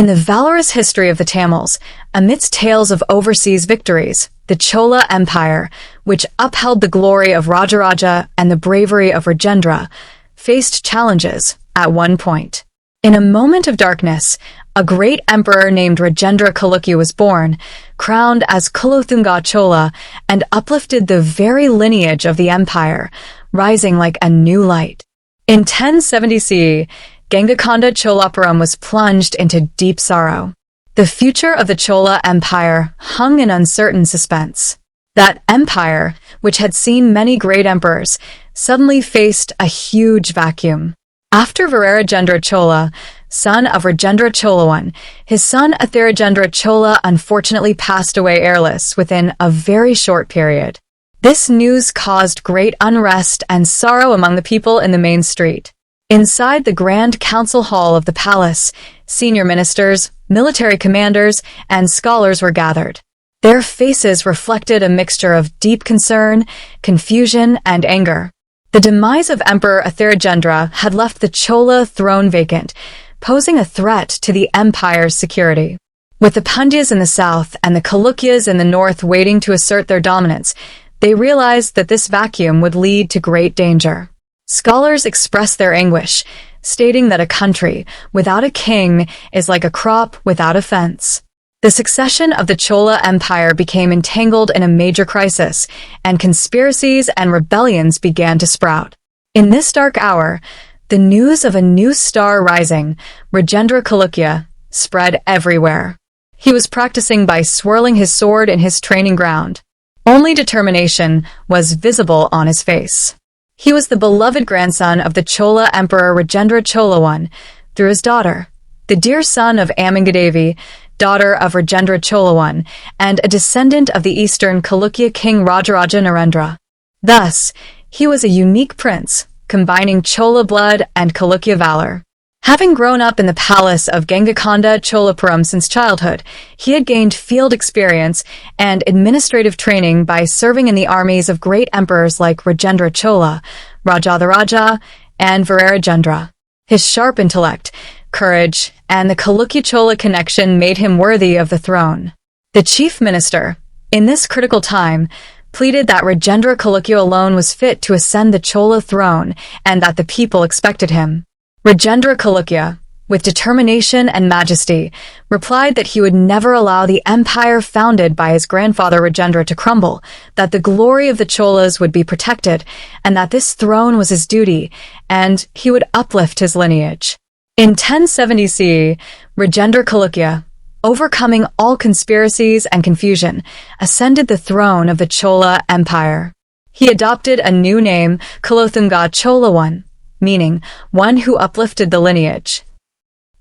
In the valorous history of the Tamils, amidst tales of overseas victories, the Chola Empire, which upheld the glory of Rajaraja and the bravery of Rajendra, faced challenges at one point. In a moment of darkness, a great emperor named Rajendra Chalukya was born, crowned as Kulothunga Chola, and uplifted the very lineage of the empire, rising like a new light. In 1070 CE, Kalinga Chola I was plunged into deep sorrow. The future of the Chola Empire hung in uncertain suspense. That empire, which had seen many great emperors, suddenly faced a huge vacuum. After Rajendra Chola, son of Rajendra Chola I, his son Rajendra Chola unfortunately passed away heirless within a very short period. This news caused great unrest and sorrow among the people in the main street. Inside the grand council hall of the palace, senior ministers, military commanders, and scholars were gathered. Their faces reflected a mixture of deep concern, confusion, and anger. The demise of Emperor Rajendra had left the Chola throne vacant, posing a threat to the empire's security. With the Pandyas in the south and the Chalukyas in the north waiting to assert their dominance, they realized that this vacuum would lead to great danger. Scholars express their anguish, stating that a country without a king is like a crop without a fence. The succession of the Chola Empire became entangled in a major crisis, and conspiracies and rebellions began to sprout. In this dark hour, the news of a new star rising, Rajendra Chalukya, spread everywhere. He was practicing by swirling his sword in his training ground. Only determination was visible on his face. He was the beloved grandson of the Chola Emperor Rajendra Chola I, through his daughter, the dear son of Amangadevi, daughter of Rajendra Chola I, and a descendant of the eastern Chalukya king Rajaraja Narendra. Thus, he was a unique prince, combining Chola blood and Chalukya valor. Having grown up in the palace of Kalinga Chola I since childhood, he had gained field experience and administrative training by serving in the armies of great emperors like Rajendra Chola, Rajadharaja, and Virajendra. His sharp intellect, courage, and the Chalukya Chola connection made him worthy of the throne. The chief minister, in this critical time, pleaded that Rajendra Chalukya alone was fit to ascend the Chola throne and that the people expected him. Rajendra Chalukya, with determination and majesty, replied that he would never allow the empire founded by his grandfather Rajendra to crumble, that the glory of the Cholas would be protected, and that this throne was his duty, and he would uplift his lineage. In 1070 CE, Rajendra Chalukya, overcoming all conspiracies and confusion, ascended the throne of the Chola Empire. He adopted a new name, Kulothunga Chola I, meaning one who uplifted the lineage.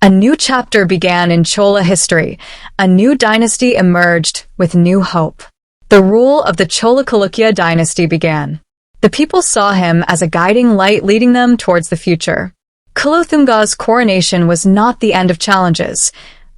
A new chapter began in Chola history. A new dynasty emerged with new hope. The rule of the Chola Chalukya dynasty began. The people saw him as a guiding light leading them towards the future. Kulothunga's coronation was not the end of challenges.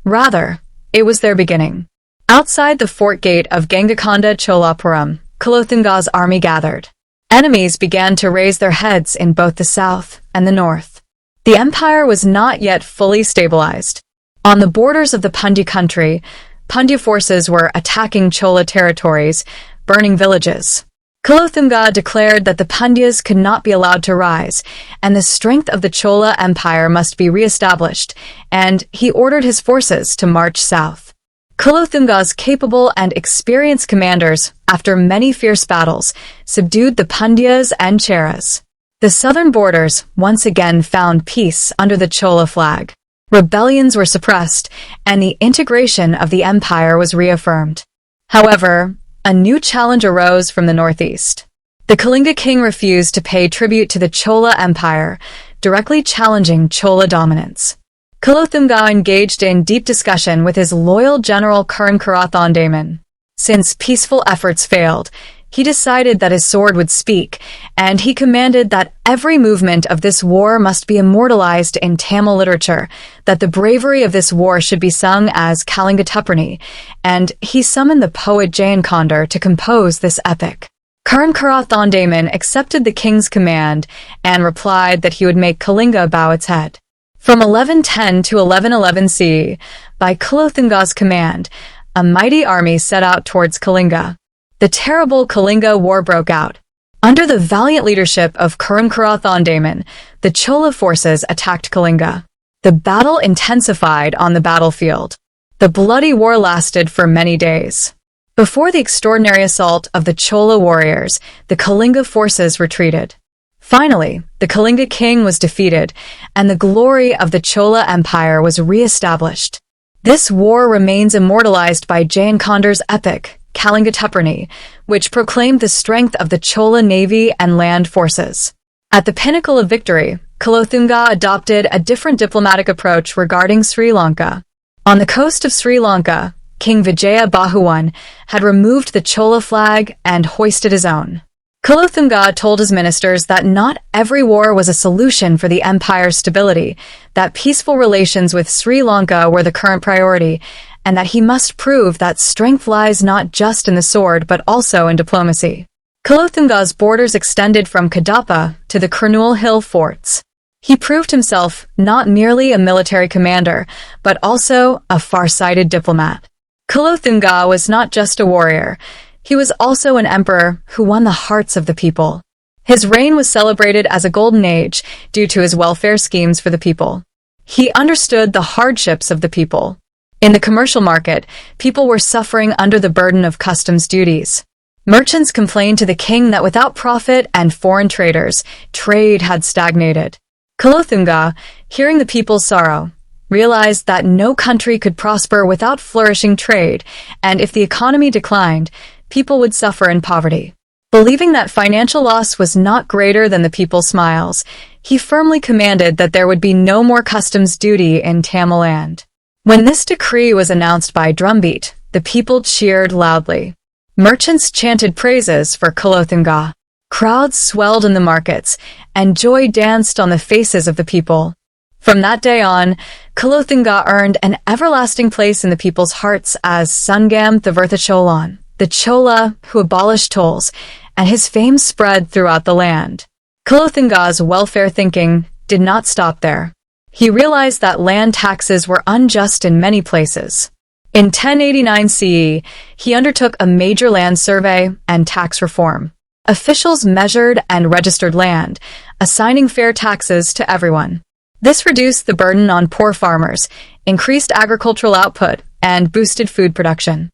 Rather, it was their beginning. Outside the fort gate of Kalinga Chola I, Kulothunga's army gathered. Enemies began to raise their heads in both the south and the north. The empire was not yet fully stabilized. On the borders of the Pandya country, Pandya forces were attacking Chola territories, burning villages. Kulothunga declared that the Pandyas could not be allowed to rise, and the strength of the Chola Empire must be re-established, and he ordered his forces to march south. Kulothunga's capable and experienced commanders, after many fierce battles, subdued the Pandyas and Cheras. The southern borders once again found peace under the Chola flag. Rebellions were suppressed, and the integration of the empire was reaffirmed. However, a new challenge arose from the northeast. The Kalinga king refused to pay tribute to the Chola Empire, directly challenging Chola dominance. Kulothunga engaged in deep discussion with his loyal general Kalingattupparani. Since peaceful efforts failed, he decided that his sword would speak, and he commanded that every movement of this war must be immortalized in Tamil literature, that the bravery of this war should be sung as Kalingattupparani, and he summoned the poet Jayankandar to compose this epic. Kalingattupparani accepted the king's command and replied that he would make Kalinga bow its head. From 1110 to 1111 CE, by Kulothunga's command, a mighty army set out towards Kalinga. The terrible Kalinga War broke out. Under the valiant leadership of Kulothunga, the Chola forces attacked Kalinga. The battle intensified on the battlefield. The bloody war lasted for many days. Before the extraordinary assault of the Chola warriors, the Kalinga forces retreated. Finally, the Kalinga king was defeated, and the glory of the Chola Empire was re-established. This war remains immortalized by Jayankondar's epic, Kalingattupparani, which proclaimed the strength of the Chola navy and land forces. At the pinnacle of victory, Kulothunga adopted a different diplomatic approach regarding Sri Lanka. On the coast of Sri Lanka, King Vijaya Bahuwan had removed the Chola flag and hoisted his own. Kulothunga told his ministers that not every war was a solution for the empire's stability, that peaceful relations with Sri Lanka were the current priority, and that he must prove that strength lies not just in the sword but also in diplomacy. Kulothunga's borders extended from Kadapa to the Kurnool Hill forts. He proved himself not merely a military commander, but also a far-sighted diplomat. Kulothunga was not just a warrior. He was also an emperor who won the hearts of the people. His reign was celebrated as a golden age due to his welfare schemes for the people. He understood the hardships of the people. In the commercial market, people were suffering under the burden of customs duties. Merchants complained to the king that without profit and foreign traders, trade had stagnated. Kulothunga, hearing the people's sorrow, realized that no country could prosper without flourishing trade, and if the economy declined, people would suffer in poverty. Believing that financial loss was not greater than the people's smiles, he firmly commanded that there would be no more customs duty in Tamil land. When this decree was announced by drumbeat, the people cheered loudly. Merchants chanted praises for Kulothunga. Crowds swelled in the markets, and joy danced on the faces of the people. From that day on, Kulothunga earned an everlasting place in the people's hearts as Sungam Thavirtha Cholan, the Chola who abolished tolls, and his fame spread throughout the land. Kulothunga's welfare thinking did not stop there. He realized that land taxes were unjust in many places. In 1089 CE, he undertook a major land survey and tax reform. Officials measured and registered land, assigning fair taxes to everyone. This reduced the burden on poor farmers, increased agricultural output, and boosted food production.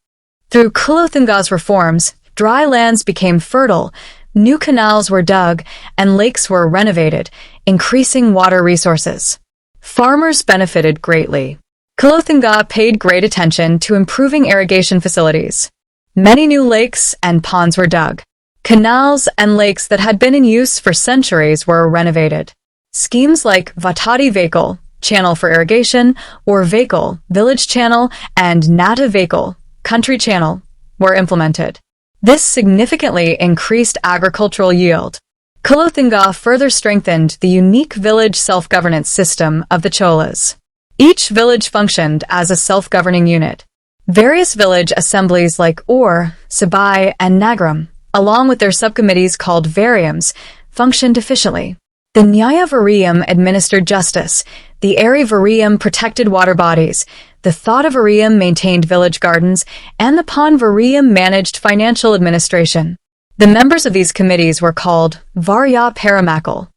Through Kulothunga's reforms, dry lands became fertile, new canals were dug, and lakes were renovated, increasing water resources. Farmers benefited greatly. Kulothunga paid great attention to improving irrigation facilities. Many new lakes and ponds were dug. Canals and lakes that had been in use for centuries were renovated. Schemes like Vatadi Vaikal, channel for irrigation, or Vaikal, village channel, and Nata Vaikal, country channel, were implemented. This significantly increased agricultural yield. Kulothunga further strengthened the unique village self-governance system of the Cholas. Each village functioned as a self-governing unit. Various village assemblies like Ur, Sabai, and Nagaram, along with their subcommittees called Variums, functioned efficiently. The Nyaya Varium administered justice, the Ari Varium protected water bodies, the Thada Varium maintained village gardens, and the Pan Varium managed financial administration. The members of these committees were called Varya Paramakal.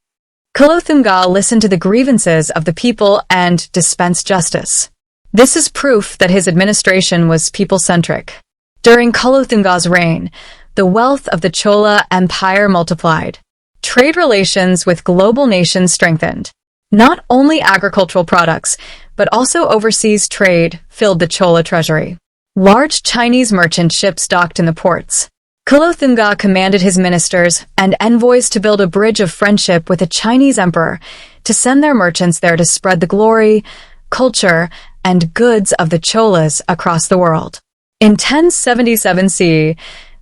Kulothunga listened to the grievances of the people and dispensed justice. This is proof that his administration was people-centric. During Kulothunga's reign, the wealth of the Chola Empire multiplied. Trade relations with global nations strengthened. Not only agricultural products, but also overseas trade filled the Chola treasury. Large Chinese merchant ships docked in the ports. Kulothunga commanded his ministers and envoys to build a bridge of friendship with the Chinese emperor, to send their merchants there to spread the glory, culture, and goods of the Cholas across the world. In 1077 CE,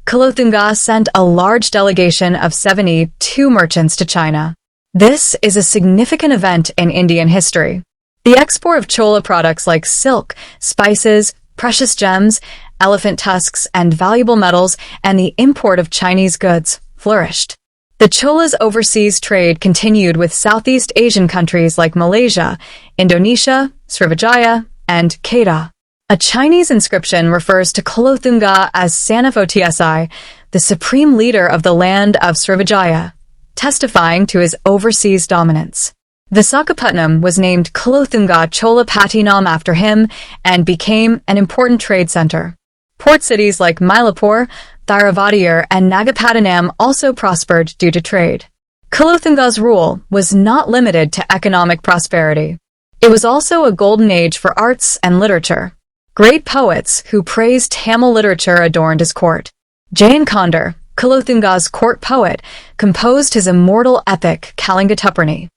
Kulothunga sent a large delegation of 72 merchants to China. This is a significant event in Indian history. The export of Chola products like silk, spices, precious gems, elephant tusks, and valuable metals, and the import of Chinese goods flourished. The Cholas' overseas trade continued with Southeast Asian countries like Malaysia, Indonesia, Srivijaya, and Kedah. A Chinese inscription refers to Kulothunga as Son of Otsi, the supreme leader of the land of Srivijaya, testifying to his overseas dominance. Visakhapatnam was named Kulothunga Chola I after him and became an important trade center. Port cities like Mylapore, Thiruvatiyur, and Nagapattinam also prospered due to trade. Kulothunga's rule was not limited to economic prosperity. It was also a golden age for arts and literature. Great poets who praised Tamil literature adorned his court. Jayankandar, Kulothunga's court poet, composed his immortal epic Kalingattupparani.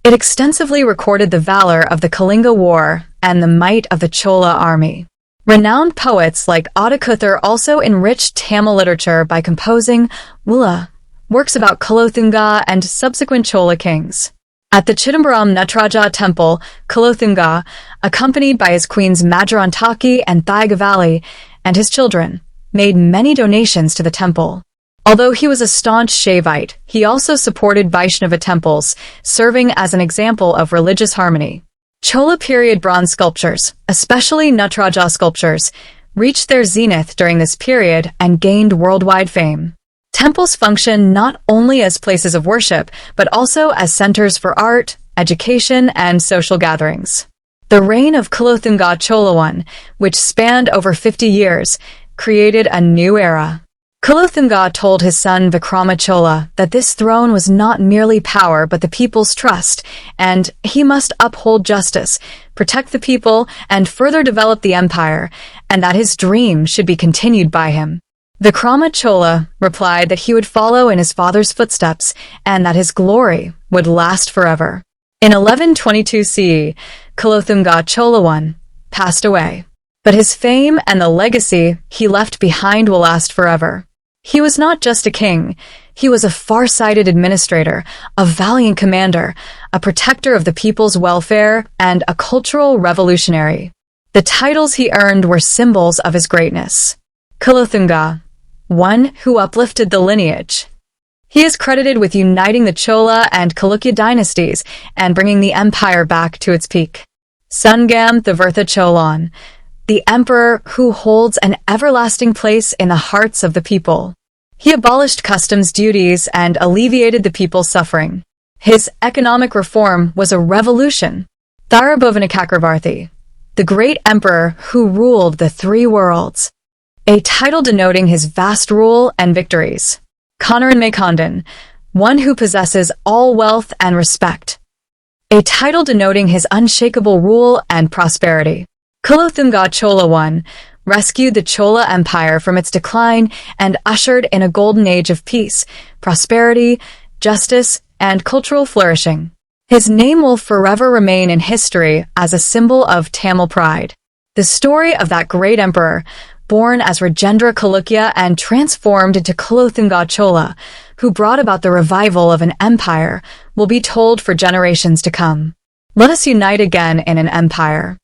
It extensively recorded the valor of the Kalinga War and the might of the Chola army. Renowned poets like Adikuthar also enriched Tamil literature by composing Wula, works about Kulothunga and subsequent Chola kings. At the Chidambaram Nataraja temple, Kulothunga, accompanied by his queens Maduranthaki and Thigavali and his children, made many donations to the temple. Although he was a staunch Shaivite, he also supported Vaishnava temples, serving as an example of religious harmony. Chola period bronze sculptures, especially Nataraja sculptures, reached their zenith during this period and gained worldwide fame. Temples function not only as places of worship, but also as centers for art, education, and social gatherings. The reign of Kulothunga Chola I, which spanned over 50 years, created a new era. Kulothunga told his son Vikrama Chola that this throne was not merely power but the people's trust, and he must uphold justice, protect the people, and further develop the empire, and that his dream should be continued by him. Vikrama Chola replied that he would follow in his father's footsteps and that his glory would last forever. In 1122 CE, Kulothunga Chola I passed away, but his fame and the legacy he left behind will last forever. He was not just a king, he was a far-sighted administrator, a valiant commander, a protector of the people's welfare, and a cultural revolutionary. The titles he earned were symbols of his greatness. Kulothunga, one who uplifted the lineage. He is credited with uniting the Chola and Chalukya dynasties and bringing the empire back to its peak. Sungam Thavirtha Cholan, the emperor who holds an everlasting place in the hearts of the people. He abolished customs duties and alleviated the people's suffering. His economic reform was a revolution. Tharabhavanakakravarthi, the great emperor who ruled the three worlds. A title denoting his vast rule and victories. Konaran Makondan, one who possesses all wealth and respect. A title denoting his unshakable rule and prosperity. Kulothunga Chola I rescued the Chola Empire from its decline and ushered in a golden age of peace, prosperity, justice, and cultural flourishing. His name will forever remain in history as a symbol of Tamil pride. The story of that great emperor, born as Rajendra Chalukya and transformed into Kulothunga Chola, who brought about the revival of an empire, will be told for generations to come. Let us unite again in an empire.